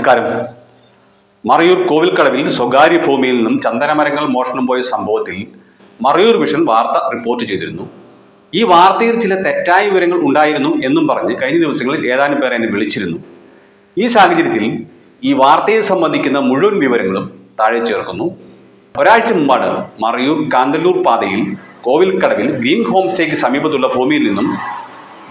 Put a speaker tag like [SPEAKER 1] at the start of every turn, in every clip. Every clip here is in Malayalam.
[SPEAKER 1] നമസ്കാരം. മറയൂർ കോവിൽക്കടവിൽ സ്വകാര്യ ഭൂമിയിൽ നിന്നും ചന്ദനമരങ്ങൾ മോഷണം പോയ സംഭവത്തിൽ മറയൂർ വിഷൻ വാർത്ത റിപ്പോർട്ട് ചെയ്തിരുന്നു. ഈ വാർത്തയിൽ ചില തെറ്റായ വിവരങ്ങൾ ഉണ്ടായിരുന്നു എന്നും പറഞ്ഞ് കഴിഞ്ഞ ദിവസങ്ങളിൽ ഏതാനും പേർ എന്നെ വിളിച്ചിരുന്നു. ഈ സാഹചര്യത്തിൽ ഈ വാർത്തയെ സംബന്ധിക്കുന്ന മുഴുവൻ വിവരങ്ങളും താഴെ ചേർക്കുന്നു. ഒരാഴ്ച മുമ്പാണ് മറയൂർ കാന്തല്ലൂർ പാതയിൽ കോവിൽക്കടവിൽ ഗ്രീൻ ഹോം സ്റ്റേക്ക് സമീപത്തുള്ള ഭൂമിയിൽ നിന്നും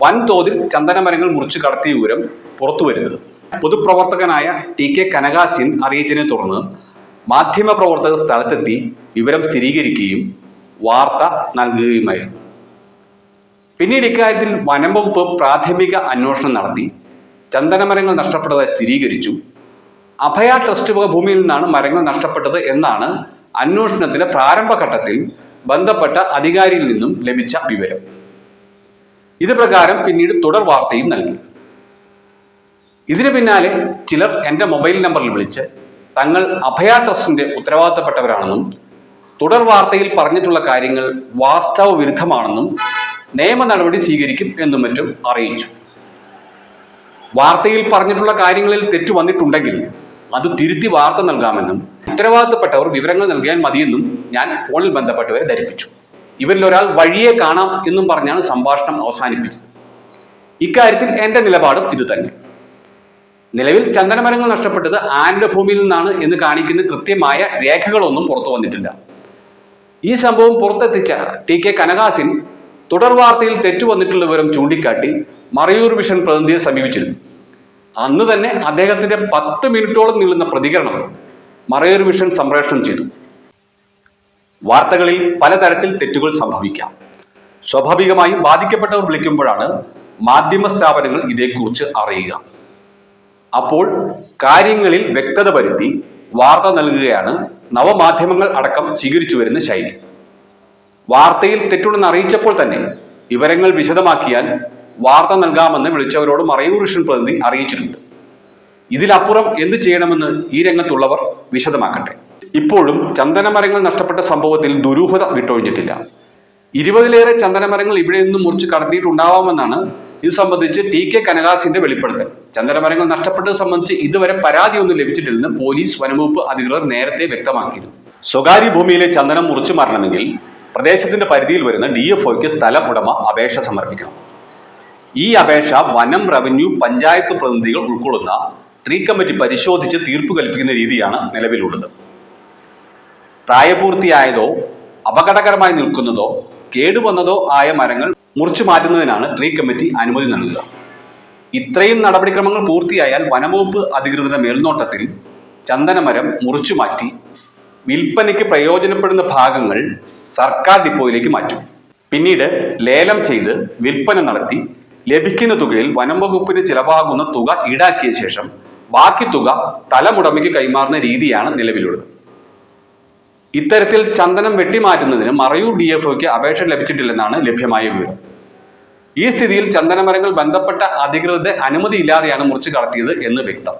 [SPEAKER 1] വൻതോതിൽ ചന്ദനമരങ്ങൾ മുറിച്ചു കടത്തിയ വിവരം പുറത്തുവരുന്നത്. പൊതുപ്രവർത്തകനായ ടി.കെ. കനകാസ്യൻ അറിയിച്ചതിനെ തുടർന്ന് മാധ്യമപ്രവർത്തകർ സ്ഥലത്തെത്തി വിവരം സ്ഥിരീകരിക്കുകയും വാർത്ത നൽകുകയുമായിരുന്നു. പിന്നീട് ഇക്കാര്യത്തിൽ വനം വകുപ്പ് പ്രാഥമിക അന്വേഷണം നടത്തി ചന്ദനമരങ്ങൾ നഷ്ടപ്പെട്ടതായി സ്ഥിരീകരിച്ചു. അഭയ ട്രസ്റ്റ് വക ഭൂമിയിൽ നിന്നാണ് മരങ്ങൾ നഷ്ടപ്പെട്ടത് എന്നാണ് അന്വേഷണത്തിന്റെ പ്രാരംഭഘട്ടത്തിൽ ബന്ധപ്പെട്ട അധികാരിയിൽ നിന്നും ലഭിച്ച വിവരം. ഇത് പ്രകാരം പിന്നീട് തുടർ വാർത്തയും നൽകി. ഇതിനു പിന്നാലെ ചിലർ എൻ്റെ മൊബൈൽ നമ്പറിൽ വിളിച്ച് തങ്ങൾ അഭയ ട്രസ്റ്റിന്റെ ഉത്തരവാദിത്തപ്പെട്ടവരാണെന്നും തുടർ വാർത്തയിൽ പറഞ്ഞിട്ടുള്ള കാര്യങ്ങൾ വാസ്തവ വിരുദ്ധമാണെന്നും നിയമ നടപടി സ്വീകരിക്കും എന്നും മറ്റും അറിയിച്ചു. വാർത്തയിൽ പറഞ്ഞിട്ടുള്ള കാര്യങ്ങളിൽ തെറ്റു വന്നിട്ടുണ്ടെങ്കിൽ അത് തിരുത്തി വാർത്ത നൽകാമെന്നും ഉത്തരവാദിത്തപ്പെട്ടവർ വിവരങ്ങൾ നൽകിയാൽ മതിയെന്നും ഞാൻ ഫോണിൽ ബന്ധപ്പെട്ടവരെ ധരിപ്പിച്ചു. ഇവരിൽ ഒരാൾ വഴിയെ കാണാം എന്നും പറഞ്ഞാണ് സംഭാഷണം അവസാനിപ്പിച്ചത്. ഇക്കാര്യത്തിൽ എൻ്റെ നിലപാടും ഇതുതന്നെ. നിലവിൽ ചന്ദനമരങ്ങൾ നഷ്ടപ്പെട്ടത് ആരുടെ ഭൂമിയിൽ നിന്നാണ് എന്ന് കാണിക്കുന്ന കൃത്യമായ രേഖകളൊന്നും പുറത്തു വന്നിട്ടില്ല. ഈ സംഭവം പുറത്തെത്തിച്ച ടി.കെ. കനകാസ്യൻ തുടർ വാർത്തയിൽ തെറ്റുവന്നിട്ടുള്ള വിവരം ചൂണ്ടിക്കാട്ടി മറയൂർ വിഷൻ പ്രതിനിധിയെ സമീപിച്ചിരുന്നു. അന്ന് തന്നെ അദ്ദേഹത്തിന്റെ 10 മിനിറ്റോളം നീളുന്ന പ്രതികരണം മറയൂർ വിഷൻ സംപ്രേഷണം ചെയ്തു. വാർത്തകളിൽ പലതരത്തിൽ തെറ്റുകൾ സംഭവിക്കാം. സ്വാഭാവികമായും ബാധിക്കപ്പെട്ടവർ വിളിക്കുമ്പോഴാണ് മാധ്യമ സ്ഥാപനങ്ങൾ ഇതേക്കുറിച്ച് അറിയുക. അപ്പോൾ കാര്യങ്ങളിൽ വ്യക്തത വരുത്തി വാർത്ത നൽകുകയാണ് നവമാധ്യമങ്ങൾ അടക്കം സ്വീകരിച്ചു വരുന്ന ശൈലി. വാർത്തയിൽ തെറ്റുണ്ടെന്ന് അറിയിച്ചപ്പോൾ തന്നെ വിവരങ്ങൾ വിശദമാക്കിയാൽ വാർത്ത നൽകാമെന്ന് വിളിച്ചവരോട് മറയൂർ വിഷൻ പ്രതിനിധി അറിയിച്ചിട്ടുണ്ട്. ഇതിലപ്പുറം എന്ത് ചെയ്യണമെന്ന് ഈ രംഗത്തുള്ളവർ വിശദമാക്കട്ടെ. ഇപ്പോഴും ചന്ദനമരങ്ങൾ നഷ്ടപ്പെട്ട സംഭവത്തിൽ ദുരൂഹത വിട്ടൊഴിഞ്ഞിട്ടില്ല. 20-ലേറെ ചന്ദനമരങ്ങൾ ഇവിടെ നിന്നും മുറിച്ച് കടത്തിയിട്ടുണ്ടാവാമെന്നാണ് ഇത് സംബന്ധിച്ച് ടി.കെ. കനകാസ്യന്റെ വെളിപ്പെടുത്തൽ. ചന്ദനമരങ്ങൾ നഷ്ടപ്പെട്ടത് സംബന്ധിച്ച് ഇതുവരെ പരാതിയൊന്നും ലഭിച്ചിട്ടില്ലെന്ന് പോലീസ് വനംവകുപ്പ് അധികൃതർ നേരത്തെ വ്യക്തമാക്കിയിരുന്നു. സ്വകാര്യ ഭൂമിയിലെ ചന്ദനം മുറിച്ചു മാറണമെങ്കിൽ പ്രദേശത്തിന്റെ പരിധിയിൽ വരുന്ന DFOയ്ക്ക് സ്ഥലം ഉടമ അപേക്ഷ സമർപ്പിക്കണം. ഈ അപേക്ഷ വനം, റവന്യൂ, പഞ്ചായത്ത് പ്രതിനിധികൾ ഉൾക്കൊള്ളുന്ന ട്രീ കമ്മിറ്റി പരിശോധിച്ച് തീർപ്പ് കൽപ്പിക്കുന്ന രീതിയാണ് നിലവിലുള്ളത്. പ്രായപൂർത്തിയായതോ അപകടകരമായി നിൽക്കുന്നതോ കേടുവന്നതോ ആയ മരങ്ങൾ മുറിച്ചു മാറ്റുന്നതിനാണ് ട്രീ കമ്മിറ്റി അനുമതി നൽകുക. ഇത്രയും നടപടിക്രമങ്ങൾ പൂർത്തിയായാൽ വനംവകുപ്പ് അധികൃതരുടെ മേൽനോട്ടത്തിൽ ചന്ദനമരം മുറിച്ചു മാറ്റി വിൽപ്പനയ്ക്ക് പ്രയോജനപ്പെടുന്ന ഭാഗങ്ങൾ സർക്കാർ ഡിപ്പോയിലേക്ക് മാറ്റും. പിന്നീട് ലേലം ചെയ്ത് വിൽപ്പന നടത്തി ലഭിക്കുന്ന തുകയിൽ വനംവകുപ്പിന് ചിലവാകുന്ന തുക ഈടാക്കിയ ശേഷം ബാക്കി തുക സ്ഥലമുടമയ്ക്ക് കൈമാറുന്ന രീതിയാണ് നിലവിലുള്ളത്. ഇത്തരത്തിൽ ചന്ദനം വെട്ടിമാറ്റുന്നതിന് മറയൂർ DFOയ്ക്ക് അപേക്ഷ ലഭിച്ചിട്ടില്ലെന്നാണ് ലഭ്യമായ വിവരം. ഈ സ്ഥിതിയിൽ ചന്ദനമരങ്ങൾ ബന്ധപ്പെട്ട അധികൃതരുടെ അനുമതിയില്ലാതെയാണ് മുറിച്ചു കടത്തിയത് എന്ന് വ്യക്തം.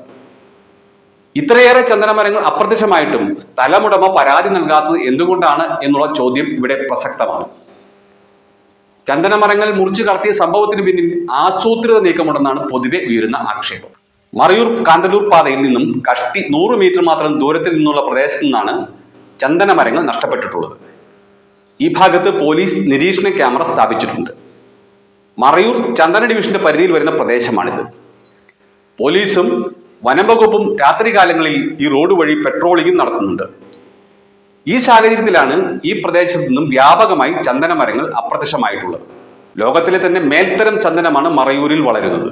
[SPEAKER 1] ഇത്രയേറെ ചന്ദനമരങ്ങൾ അപ്രത്യക്ഷമായിട്ടും സ്ഥലമുടമ പരാതി നൽകാത്തത് എന്തുകൊണ്ടാണ് എന്നുള്ള ചോദ്യം ഇവിടെ പ്രസക്തമാണ്. ചന്ദനമരങ്ങൾ മുറിച്ചു കടത്തിയ സംഭവത്തിന് പിന്നിൽ ആസൂത്രിത നീക്കമുണ്ടെന്നാണ് പൊതുവെ ഉയരുന്ന ആക്ഷേപം. മറയൂർ കാന്തല്ലൂർ പാതയിൽ നിന്നും കഷ്ടി 100 മീറ്റർ മാത്രം ദൂരത്തിൽ നിന്നുള്ള പ്രദേശത്തു നിന്നാണ് ചന്ദനമരങ്ങൾ നഷ്ടപ്പെട്ടിട്ടുള്ളത്. ഈ ഭാഗത്ത് പോലീസ് നിരീക്ഷണ ക്യാമറ സ്ഥാപിച്ചിട്ടുണ്ട്. മറയൂർ ചന്ദന ഡിവിഷന്റെ പരിധിയിൽ വരുന്ന പ്രദേശമാണിത്. പോലീസും വനംവകുപ്പും രാത്രികാലങ്ങളിൽ ഈ റോഡ് വഴി പെട്രോളിംഗും നടത്തുന്നുണ്ട്. ഈ സാഹചര്യത്തിലാണ് ഈ പ്രദേശത്തു നിന്നും വ്യാപകമായി ചന്ദനമരങ്ങൾ അപ്രത്യക്ഷമായിട്ടുള്ളത്. ലോകത്തിലെ തന്നെ മേൽത്തരം ചന്ദനമാണ് മറയൂരിൽ വളരുന്നത്.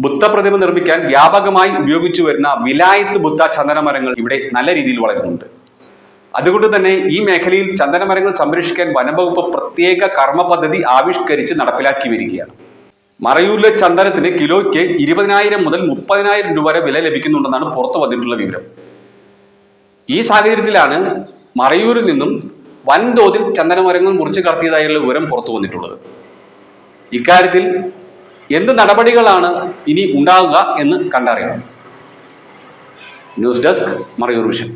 [SPEAKER 1] ബുദ്ധപ്രതിമ നിർമ്മിക്കാൻ വ്യാപകമായി ഉപയോഗിച്ചു വരുന്ന വിലായത്ത് ബുദ്ധ ചന്ദനമരങ്ങൾ ഇവിടെ നല്ല രീതിയിൽ വളരുന്നുണ്ട്. അതുകൊണ്ട് തന്നെ ഈ മേഖലയിൽ ചന്ദനമരങ്ങൾ സംരക്ഷിക്കാൻ വനംവകുപ്പ് പ്രത്യേക കർമ്മ പദ്ധതി ആവിഷ്കരിച്ച് നടപ്പിലാക്കി വരികയാണ്. മറയൂരിലെ ചന്ദനത്തിന് കിലോയ്ക്ക് 20,000 മുതൽ 30,000 രൂപ വരെ വില ലഭിക്കുന്നുണ്ടെന്നാണ് പുറത്തു വന്നിട്ടുള്ള വിവരം. ഈ സാഹചര്യത്തിലാണ് മറയൂരിൽ നിന്നും വൻതോതിൽ ചന്ദനമരങ്ങൾ മുറിച്ചു കടത്തിയതായുള്ള വിവരം പുറത്തു വന്നിട്ടുള്ളത്. ഇക്കാര്യത്തിൽ എന്ത് നടപടികളാണ് ഇനി ഉണ്ടാകുക എന്ന് കണ്ടറിയണം. News desk, Marayoor vision.